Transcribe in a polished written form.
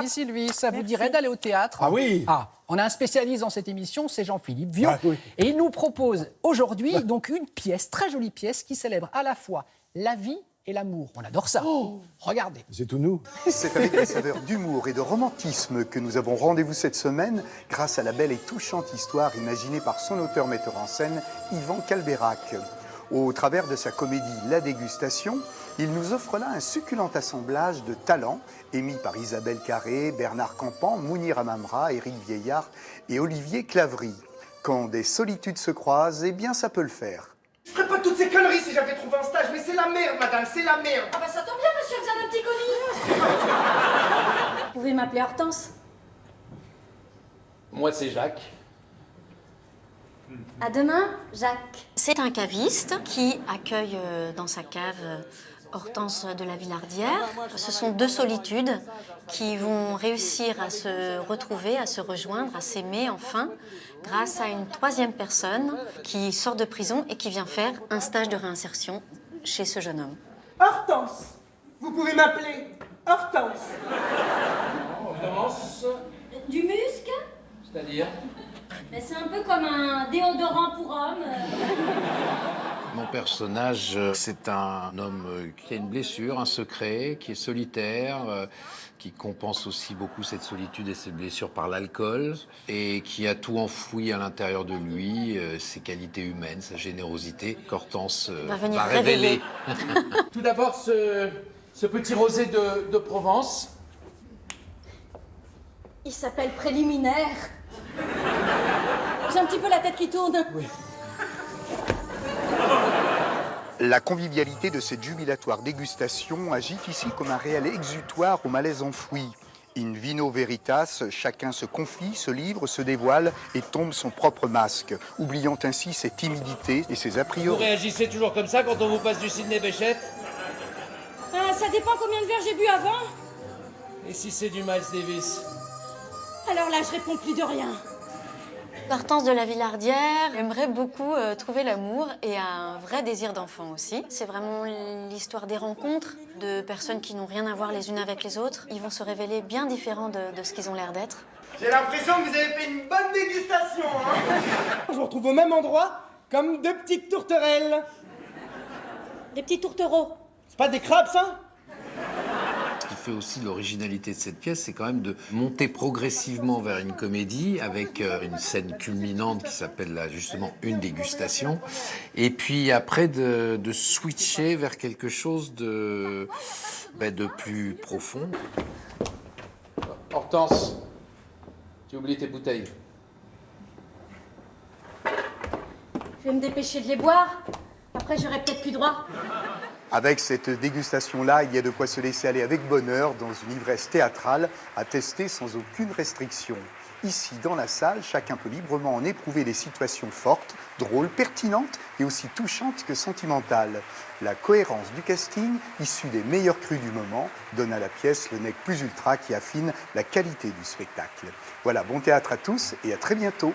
Merci Sylvie. Ça vous dirait d'aller au théâtre? Ah oui. On a un spécialiste dans cette émission, c'est Jean-Philippe Viau. Ah oui. Et il nous propose aujourd'hui donc une pièce, très jolie pièce, qui célèbre à la fois la vie et l'amour. On adore ça. Regardez. C'est tout nous. C'est avec des saveurs d'humour et de romantisme que nous avons rendez-vous cette semaine grâce à la belle et touchante histoire imaginée par son auteur-metteur en scène, Yvan Calbeyrac. Au travers de sa comédie La Dégustation, il nous offre là un succulent assemblage de talents émis par Isabelle Carré, Bernard Campan, Mounir Amamra, Éric Vieillard et Olivier Claverie. Quand des solitudes se croisent, eh bien ça peut le faire. Je ferais pas toutes ces conneries si j'avais trouvé un stage, mais c'est la merde, madame, c'est la merde. Ah bah ça tombe bien, monsieur, vous avez un petit colis. Vous pouvez m'appeler Hortense. Moi, c'est Jacques. À demain, Jacques. C'est un caviste qui accueille dans sa cave Hortense de la Villardière. Ce sont deux solitudes qui vont réussir à se retrouver, à se rejoindre, à s'aimer enfin, grâce à une troisième personne qui sort de prison et qui vient faire un stage de réinsertion chez ce jeune homme. Hortense, vous pouvez m'appeler Hortense. On commence. Du musc? C'est-à-dire? Mais c'est un peu comme un déodorant pour homme. Mon personnage, c'est un homme qui a une blessure, un secret, qui est solitaire, qui compense aussi beaucoup cette solitude et ses blessures par l'alcool, et qui a tout enfoui à l'intérieur de lui, ses qualités humaines, sa générosité, qu'Hortense va révéler. Tout d'abord, ce petit rosé de Provence. Il s'appelle Préliminaire. J'ai un petit peu la tête qui tourne. Oui. La convivialité de cette jubilatoire dégustation agit ici comme un réel exutoire au malaise enfoui. In vino veritas, chacun se confie, se livre, se dévoile et tombe son propre masque, oubliant ainsi ses timidités et ses a Vous priori. réagissez toujours comme ça quand on vous passe du Sidney Bechet? Ça dépend combien de verres j'ai bu avant. Et si c'est du Miles Davis? Alors là, je réponds plus de rien. Hortense de la Villardière aimerait beaucoup trouver l'amour et a un vrai désir d'enfant aussi. C'est vraiment l'histoire des rencontres, de personnes qui n'ont rien à voir les unes avec les autres. Ils vont se révéler bien différents de ce qu'ils ont l'air d'être. J'ai l'impression que vous avez fait une bonne dégustation, hein. Je vous retrouve au même endroit, comme deux petites tourterelles. Des petits tourtereaux. C'est pas des crabes, ça? Ce qui fait aussi l'originalité de cette pièce, c'est quand même de monter progressivement vers une comédie avec une scène culminante qui s'appelle là, justement Une dégustation, et puis après de switcher vers quelque chose de plus profond. Hortense, tu oublies tes bouteilles. Je vais me dépêcher de les boire. Après, j'aurai peut-être plus droit. Avec cette dégustation-là, il y a de quoi se laisser aller avec bonheur dans une ivresse théâtrale à tester sans aucune restriction. Ici, dans la salle, chacun peut librement en éprouver les situations fortes, drôles, pertinentes et aussi touchantes que sentimentales. La cohérence du casting, issue des meilleurs crus du moment, donne à la pièce le nec plus ultra qui affine la qualité du spectacle. Voilà, bon théâtre à tous et à très bientôt.